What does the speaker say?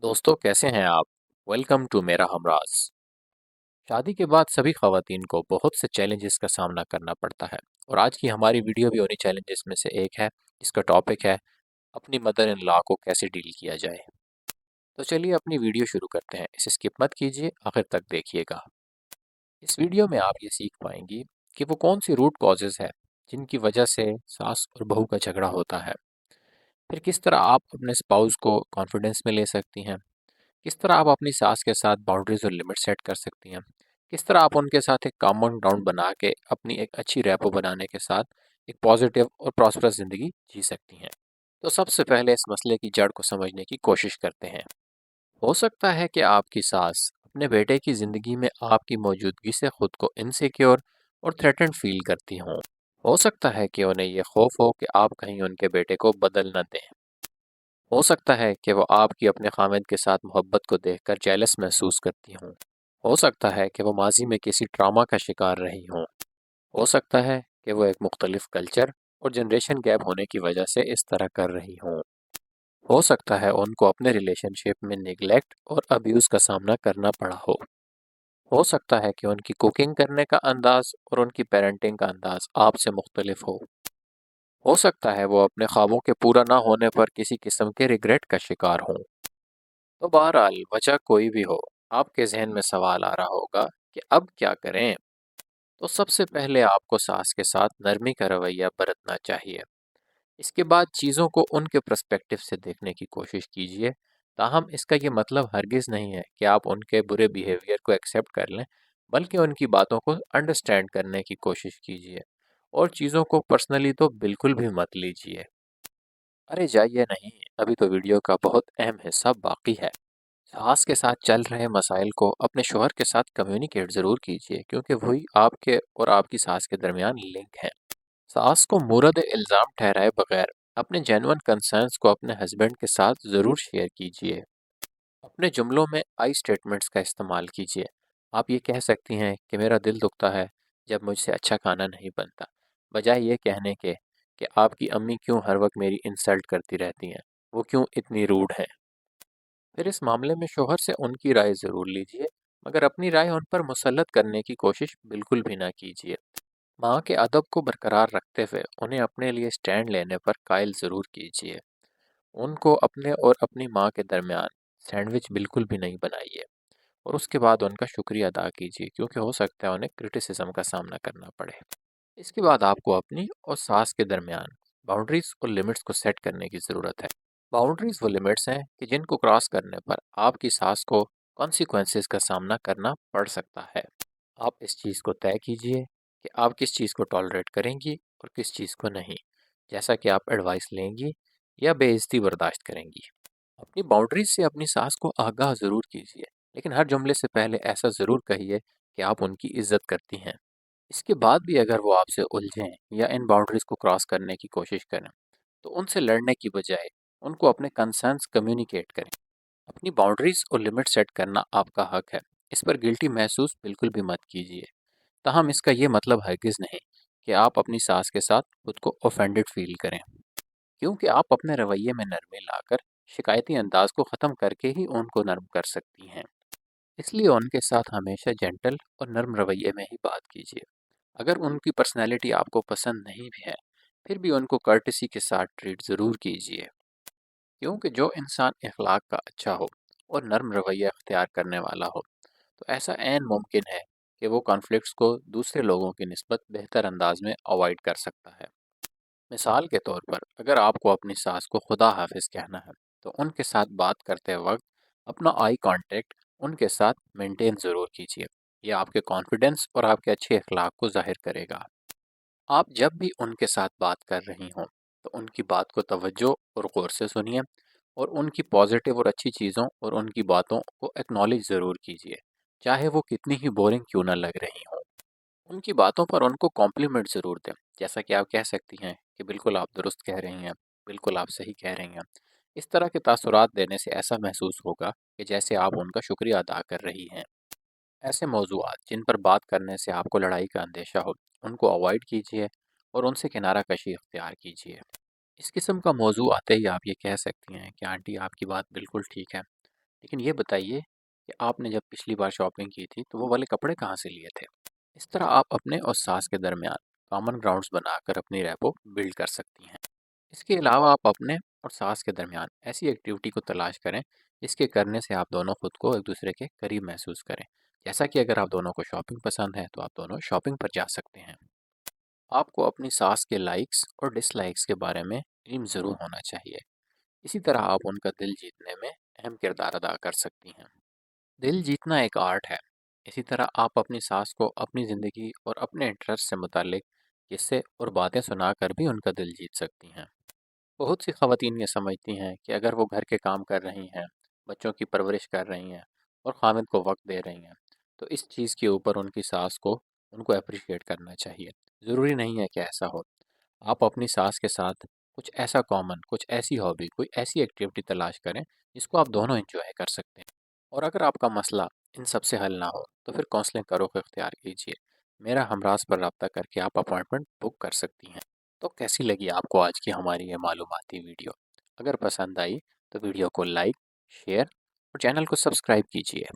दोस्तों कैसे हैं आप। वेलकम टू मेरा हमराज। शादी के बाद सभी खवातीन को बहुत से चैलेंजेस का सामना करना पड़ता है और आज की हमारी वीडियो भी उन्हीं चैलेंजेस में से एक है जिसका टॉपिक है अपनी मदर इन लॉ को कैसे डील किया जाए। तो चलिए अपनी वीडियो शुरू करते हैं, इसे स्किप मत कीजिए, आखिर तक देखिएगा। इस वीडियो में आप ये सीख पाएंगी कि वो कौन सी रूट कॉजेज़ है जिनकी वजह से सास और बहू का झगड़ा होता है। फिर किस तरह आप अपने स्पाउस को कॉन्फिडेंस में ले सकती हैं। किस तरह आप अपनी सास के साथ बाउंड्रीज और लिमिट सेट कर सकती हैं। किस तरह आप उनके साथ एक कॉमन ग्राउंड बना के अपनी एक अच्छी रैपो बनाने के साथ एक पॉजिटिव और प्रॉस्परस ज़िंदगी जी सकती हैं। तो सबसे पहले इस मसले की जड़ को समझने की कोशिश करते हैं। हो सकता है कि आपकी सास अपने बेटे की ज़िंदगी में आपकी मौजूदगी से खुद को इनसिक्योर और थ्रेटन्ड फील करती हों। हो सकता है कि उन्हें ये खौफ हो कि आप कहीं उनके बेटे को बदल न दें। हो सकता है कि वो आपकी अपने खामिद के साथ मोहब्बत को देखकर जेलस महसूस करती हों। हो सकता है कि वो माजी में किसी ट्रॉमा का शिकार रही हों। हो सकता है कि वो एक मुख्तलिफ कल्चर और जनरेशन गैप होने की वजह से इस तरह कर रही हों। हो सकता है उनको अपने रिलेशनशिप में निगलेक्ट और अब्यूज़ का सामना करना पड़ा हो। हो सकता है कि उनकी कुकिंग करने का अंदाज और उनकी पेरेंटिंग का अंदाज आपसे मुख्तलिफ हो सकता है वो अपने ख्वाबों के पूरा ना होने पर किसी किस्म के रिग्रेट का शिकार हों। तो बहरहाल वजह कोई भी हो, आपके जहन में सवाल आ रहा होगा कि अब क्या करें। तो सबसे पहले आपको सास के साथ नरमी का रवैया बरतना चाहिए। इसके बाद चीज़ों को उनके पर्सपेक्टिव से देखने की कोशिश कीजिए। ताहम इसका ये मतलब हरगिज़ नहीं है कि आप उनके बुरे बिहेवियर को एक्सेप्ट कर लें, बल्कि उनकी बातों को अंडरस्टैंड करने की कोशिश कीजिए और चीज़ों को पर्सनली तो बिल्कुल भी मत लीजिए। अरे जाइए नहीं, अभी तो वीडियो का बहुत अहम हिस्सा बाकी है। सास के साथ चल रहे मसाइल को अपने शोहर के साथ कम्युनिकेट ज़रूर कीजिए, क्योंकि वही आपके और आपकी सास के दरमियान लिंक है। सास को मुरद इल्ज़ाम ठहराए बगैर अपने जेन्युइन कंसर्न्स को अपने हस्बैंड के साथ ज़रूर शेयर कीजिए। अपने जुमलों में आई स्टेटमेंट्स का इस्तेमाल कीजिए। आप ये कह सकती हैं कि मेरा दिल दुखता है जब मुझसे अच्छा खाना नहीं बनता, बजाय ये कहने के कि आपकी अम्मी क्यों हर वक्त मेरी इंसल्ट करती रहती हैं, वो क्यों इतनी रूड हैं। फिर इस मामले में शोहर से उनकी राय ज़रूर लीजिए, मगर अपनी राय उन पर मुसल्लत करने की कोशिश बिल्कुल भी ना कीजिए। माँ के अदब को बरकरार रखते हुए उन्हें अपने लिए स्टैंड लेने पर कायल ज़रूर कीजिए। उनको अपने और अपनी माँ के दरमियान सैंडविच बिल्कुल भी नहीं बनाइए और उसके बाद उनका शुक्रिया अदा कीजिए, क्योंकि हो सकता है उन्हें क्रिटिसिज्म का सामना करना पड़े। इसके बाद आपको अपनी और सास के दरमियान बाउंड्रीज और लिमिट्स को सेट करने की ज़रूरत है। बाउंड्रीज वो लिमिट्स हैं कि जिनको क्रॉस करने पर आपकी सास को कॉन्सिक्वेंसेस का सामना करना पड़ सकता है। आप इस चीज़ को तय कीजिए कि आप किस चीज़ को टॉलरेट करेंगी और किस चीज़ को नहीं, जैसा कि आप एडवाइस लेंगी या बेइज्जती बर्दाश्त करेंगी। अपनी बाउंड्रीज से अपनी सास को आगाह ज़रूर कीजिए, लेकिन हर जुमले से पहले ऐसा ज़रूर कहिए कि आप उनकी इज्जत करती हैं। इसके बाद भी अगर वो आपसे उलझें या इन बाउंड्रीज को क्रॉस करने की कोशिश करें, तो उनसे लड़ने की बजाय उनको अपने कंसर्न्स कम्युनिकेट करें। अपनी बाउंड्रीज और लिमिट सेट करना आपका हक है, इस पर गिल्टी महसूस बिल्कुल भी मत कीजिए। ताहम इसका ये मतलब हरगिज़ नहीं कि आप अपनी सास के साथ खुद को ऑफेंडेड फील करें, क्योंकि आप अपने रवैये में नरमी लाकर शिकायती अंदाज को ख़त्म करके ही उनको नर्म कर सकती हैं। इसलिए उनके साथ हमेशा जेंटल और नर्म रवैये में ही बात कीजिए। अगर उनकी पर्सनैलिटी आपको पसंद नहीं भी है, फिर भी उनको कर्टसी के साथ ट्रीट ज़रूर कीजिए, क्योंकि जो इंसान इखलाक का अच्छा हो और नर्म रवैया अख्तियार करने वाला हो, तो ऐसा ऐन मुमकिन है कि वो कॉन्फ्लिक्ट्स को दूसरे लोगों की निस्बत बेहतर अंदाज में अवॉइड कर सकता है। मिसाल के तौर पर अगर आपको अपनी सास को खुदा हाफिज कहना है, तो उनके साथ बात करते वक्त अपना आई कांटेक्ट उनके साथ मेंटेन ज़रूर कीजिए। यह आपके कॉन्फिडेंस और आपके अच्छे अखलाक को जाहिर करेगा। आप जब भी उनके साथ बात कर रही हों, तो उनकी बात को तवज्जो और गौर से सुनिए और उनकी पॉजिटिव और अच्छी चीज़ों और उनकी बातों को एक्नॉलेज ज़रूर कीजिए, चाहे वो कितनी ही बोरिंग क्यों ना लग रही हों। उनकी बातों पर उनको कॉम्प्लीमेंट ज़रूर दें, जैसा कि आप कह सकती हैं कि बिल्कुल आप दुरुस्त कह रही हैं, बिल्कुल आप सही कह रही हैं। इस तरह के तासुरात देने से ऐसा महसूस होगा कि जैसे आप उनका शुक्रिया अदा कर रही हैं। ऐसे मौज़ूआत जिन पर बात करने से आपको लड़ाई का अंदेशा हो, उनको अवॉइड कीजिए और उनसे किनारा कशी इख्तियार कीजिए। इस किस्म का मौजू आते ही आप ये कह सकती हैं कि आंटी आपकी बात बिल्कुल ठीक है, लेकिन ये बताइए कि आपने जब पिछली बार शॉपिंग की थी तो वो वाले कपड़े कहाँ से लिए थे? इस तरह आप अपने और सास के दरमियान कॉमन ग्राउंड्स बनाकर अपनी रैपो बिल्ड कर सकती हैं। इसके अलावा आप अपने और सास के दरमियान ऐसी एक्टिविटी को तलाश करें जिसके करने से आप दोनों खुद को एक दूसरे के करीब महसूस करें। जैसा कि अगर आप दोनों को शॉपिंग पसंद है तो आप दोनों शॉपिंग पर जा सकते हैं। आपको अपनी सास के लाइक्स और डिसलाइक्स के बारे में इल्म ज़रूर होना चाहिए। इसी तरह आप उनका दिल जीतने में अहम किरदार अदा कर सकती हैं। दिल जीतना एक आर्ट है। इसी तरह आप अपनी सास को अपनी ज़िंदगी और अपने इंटरेस्ट से मुतालिक किस्से और बातें सुनाकर भी उनका दिल जीत सकती हैं। बहुत सी ख़वातीन ये समझती हैं कि अगर वो घर के काम कर रही हैं, बच्चों की परवरिश कर रही हैं और ख़ाविंद को वक्त दे रही हैं, तो इस चीज़ के ऊपर उनकी सास को उनको अप्रिशिएट करना चाहिए। ज़रूरी नहीं है कि ऐसा हो। आप अपनी सास के साथ कुछ ऐसा कॉमन, कुछ ऐसी हॉबी, कोई ऐसी एक्टिविटी तलाश करें जिसको आप दोनों एंजॉय कर सकते हैं। और अगर आपका मसला इन सब से हल ना हो तो फिर काउंसलिंग करो को इख्तियार कीजिए। मेरा हमराज पर रब्ता करके आप अपॉइंटमेंट बुक कर सकती हैं। तो कैसी लगी आपको आज की हमारी ये मालूमाती वीडियो? अगर पसंद आई तो वीडियो को लाइक, शेयर और चैनल को सब्सक्राइब कीजिए।